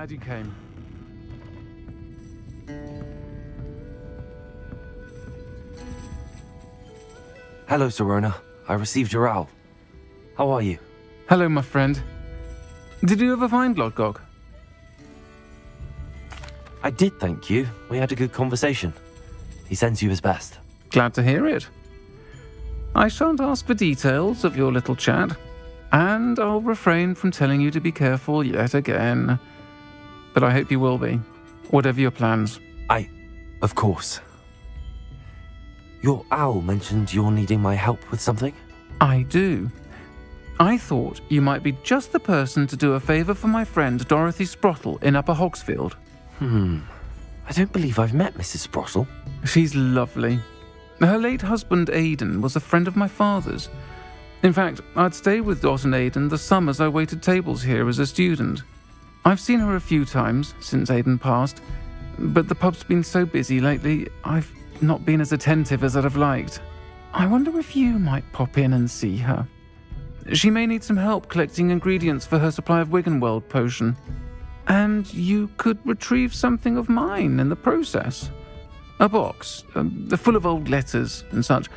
glad you came. Hello, Sirona. I received your owl. How are you? Hello, my friend. Did you ever find Lodgok? I did, thank you. We had a good conversation. He sends you his best. Glad to hear it. I shan't ask for details of your little chat, and I'll refrain from telling you to be careful yet again. But I hope you will be, whatever your plans. Of course. Your owl mentioned you're needing my help with something? I do. I thought you might be just the person to do a favour for my friend Dorothy Sprottle in Upper Hogsfield. I don't believe I've met Mrs. Sprottle. She's lovely. Her late husband Aidan was a friend of my father's. In fact, I'd stay with Dot and Aidan the summers I waited tables here as a student. I've seen her a few times since Aidan passed, but the pub's been so busy lately, I've not been as attentive as I'd have liked. I wonder if you might pop in and see her. She may need some help collecting ingredients for her supply of Wiggenweld potion. And you could retrieve something of mine in the process. A box, full of old letters and such.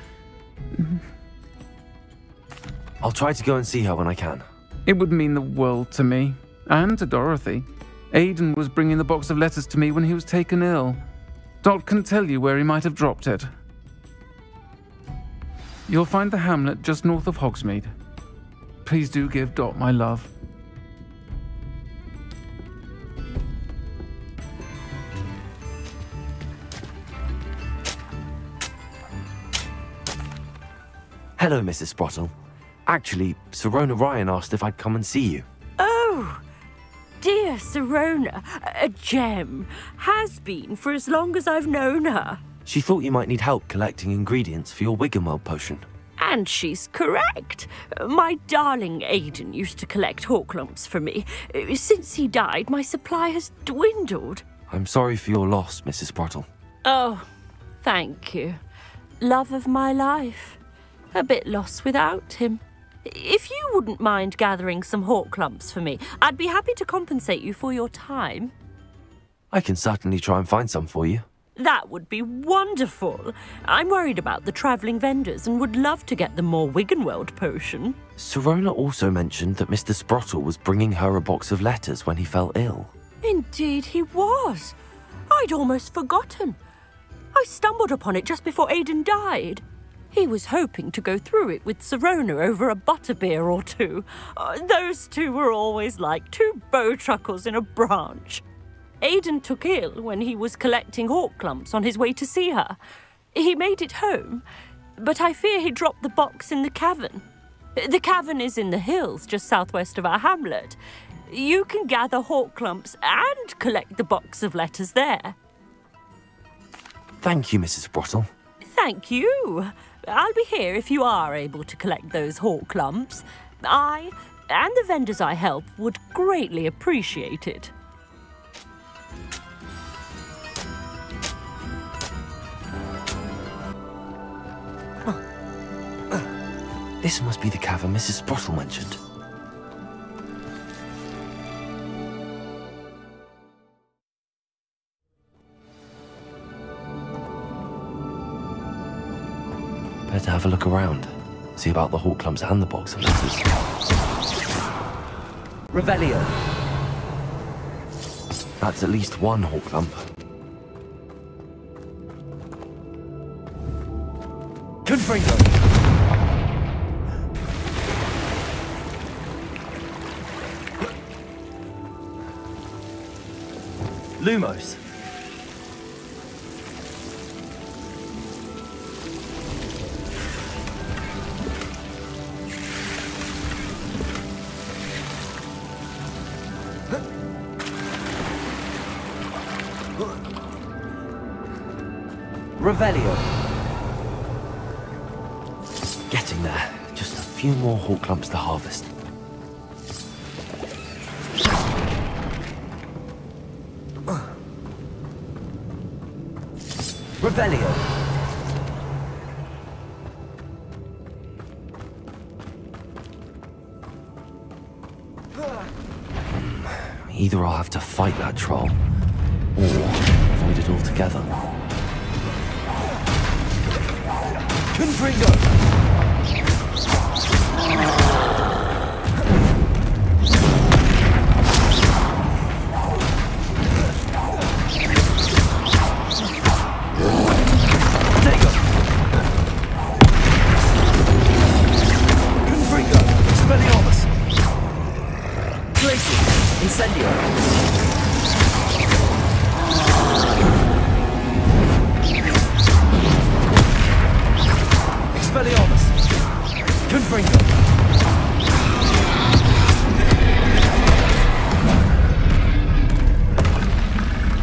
I'll try to go and see her when I can. It would mean the world to me, and to Dorothy. Aidan was bringing the box of letters to me when he was taken ill. Dot can tell you where he might have dropped it. You'll find the hamlet just north of Hogsmeade. Please do give Dot my love. Hello, Mrs. Sprottle. Actually, Sirona Ryan asked if I'd come and see you. Oh, dear Sirona, a gem. Has been for as long as I've known her. She thought you might need help collecting ingredients for your Wiggenweld potion. And she's correct. My darling Aidan used to collect Horklumps for me. Since he died, my supply has dwindled. I'm sorry for your loss, Mrs. Sprottle. Oh, thank you. Love of my life. A bit lost without him. If you wouldn't mind gathering some Horklumps for me, I'd be happy to compensate you for your time. I can certainly try and find some for you. That would be wonderful. I'm worried about the travelling vendors and would love to get them more Wiggenweld potion. Sirona also mentioned that Mr. Sprottle was bringing her a box of letters when he fell ill. Indeed he was. I'd almost forgotten. I stumbled upon it just before Aidan died. He was hoping to go through it with Sirona over a butterbeer or two. Those two were always like two bowtruckles in a branch. Aidan took ill when he was collecting Horklumps on his way to see her. He made it home, but I fear he dropped the box in the cavern. The cavern is in the hills just southwest of our hamlet. You can gather Horklumps and collect the box of letters there. Thank you, Mrs. Sprottle. Thank you. I'll be here if you are able to collect those Horklumps. I and the vendors I help would greatly appreciate it. This must be the cavern Mrs. Sprottle mentioned. Better have a look around. See about the Horklumps and the box of letters. Revelio. That's at least one Horklump. Confringo. Lumos. Revelio. Getting there. Just a few more Horklumps to harvest. Revelio. Either I'll have to fight that troll, or avoid it altogether. Confringo! Incendio! Expelliarmus! Confringo!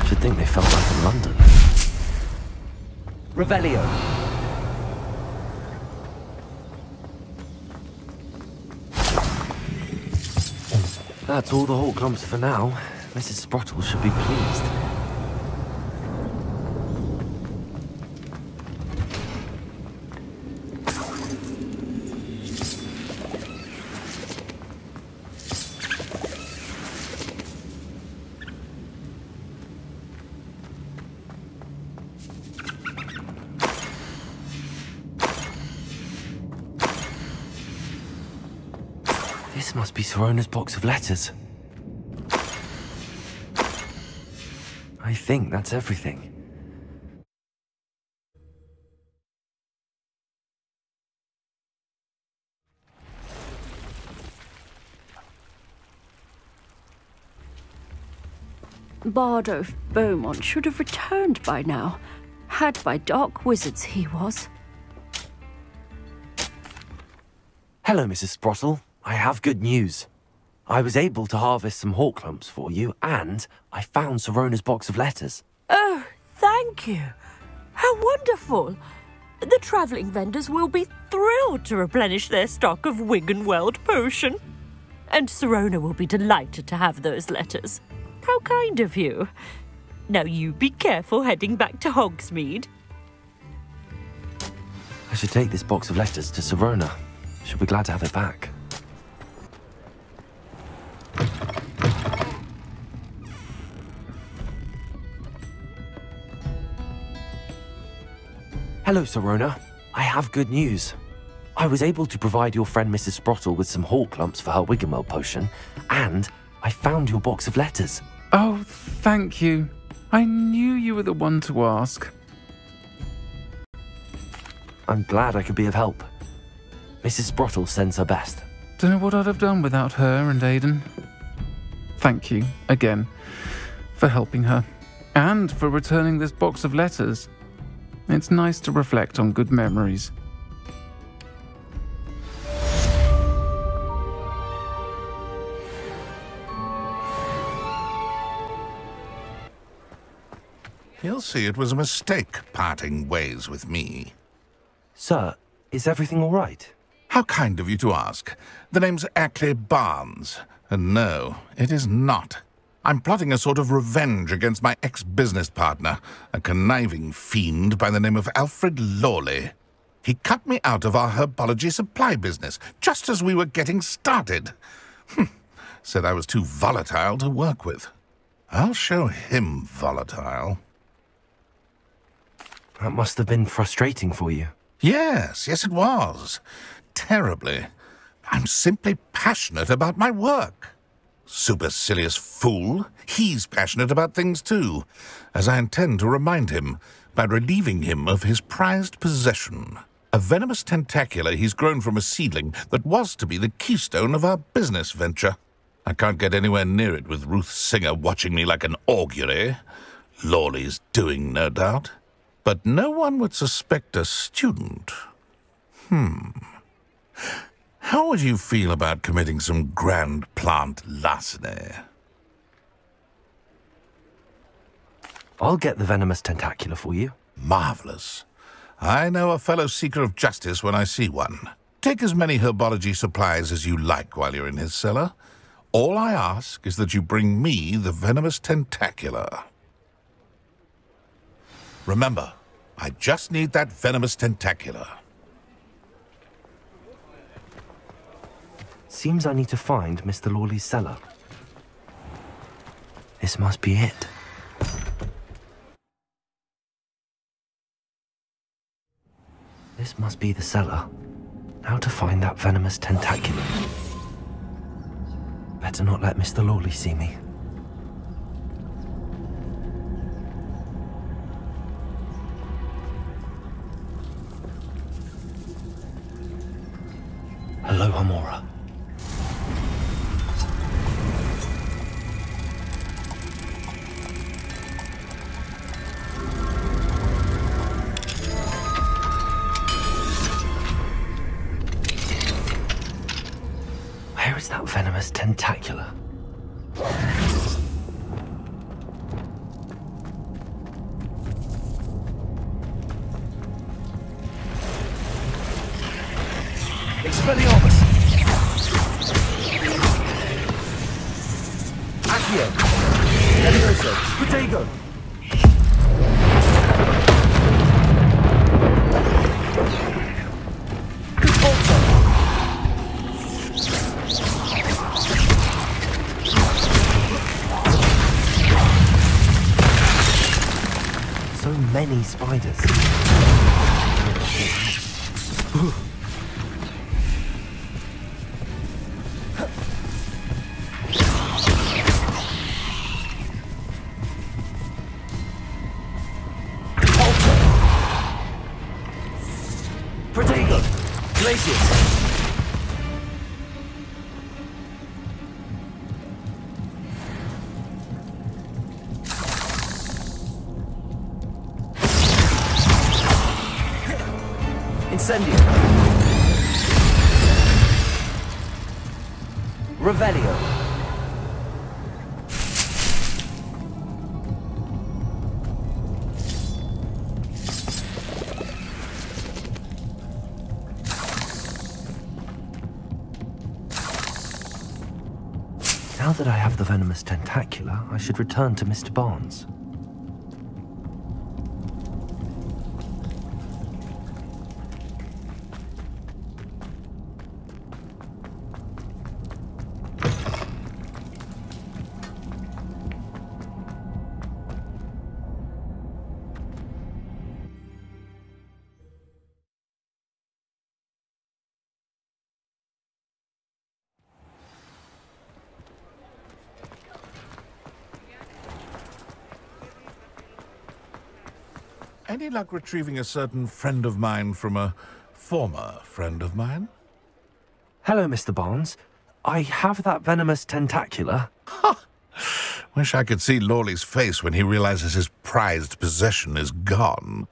Should think they felt like in London. Revelio! That's all the whole clumps for now. Mrs. Sprottle should be pleased. This must be Sirona's box of letters. I think that's everything. Bardo of Beaumont should have returned by now. Had by dark wizards he was. Hello, Mrs. Sprottle. I have good news. I was able to harvest some hawk clumps for you, and I found Sirona's box of letters. Oh, thank you. How wonderful. The travelling vendors will be thrilled to replenish their stock of Wiggenweld potion. And Sirona will be delighted to have those letters. How kind of you. Now you be careful heading back to Hogsmeade. I should take this box of letters to Sirona. She'll be glad to have it back. Hello, Sirona. I have good news. I was able to provide your friend Mrs. Sprottle with some hawk clumps for her Wiggenweld potion, and I found your box of letters. Oh, thank you. I knew you were the one to ask. I'm glad I could be of help. Mrs. Sprottle sends her best. Don't know what I'd have done without her and Aidan. Thank you, again, for helping her, and for returning this box of letters. It's nice to reflect on good memories. He'll see it was a mistake parting ways with me. Sir, is everything all right? How kind of you to ask. The name's Ackley Barnes. And no, it is not. I'm plotting a sort of revenge against my ex-business partner, a conniving fiend by the name of Alfred Lawley. He cut me out of our herbology supply business, just as we were getting started. Said I was too volatile to work with. I'll show him volatile. That must have been frustrating for you. Yes, it was. Terribly. I'm simply passionate about my work. Supercilious fool. He's passionate about things too, as I intend to remind him by relieving him of his prized possession. A venomous tentacula he's grown from a seedling that was to be the keystone of our business venture. I can't get anywhere near it with Ruth Singer watching me like an augury. Lawley's doing, no doubt. But no one would suspect a student. How would you feel about committing some grand plant larceny? I'll get the venomous tentacula for you. Marvelous. I know a fellow seeker of justice when I see one. Take as many herbology supplies as you like while you're in his cellar. All I ask is that you bring me the venomous tentacula. Remember, I just need that venomous tentacula. Seems I need to find Mr. Lawley's cellar. This must be it. This must be the cellar. Now to find that venomous tentaculum. Better not let Mr. Lawley see me. Hello, Hamora. Where is that venomous tentacula? Expelliarmus! Accio! Levioso! Protego! So many spiders. Protego! Glacius! Incendio! Revelio! Now that I have the venomous tentacula, I should return to Mr. Barnes. Any luck retrieving a certain friend of mine from a former friend of mine? Hello, Mr. Barnes. I have that venomous tentacula. Wish I could see Lawley's face when he realizes his prized possession is gone.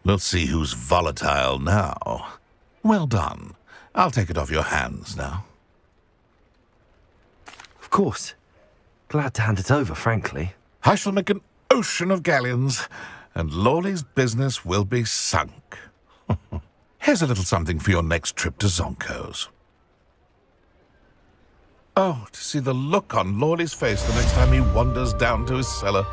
We'll see who's volatile now. Well done. I'll take it off your hands now. Of course. Glad to hand it over, frankly. I shall make an ocean of galleons, and Lawley's business will be sunk. Here's a little something for your next trip to Zonko's. Oh, to see the look on Lawley's face the next time he wanders down to his cellar.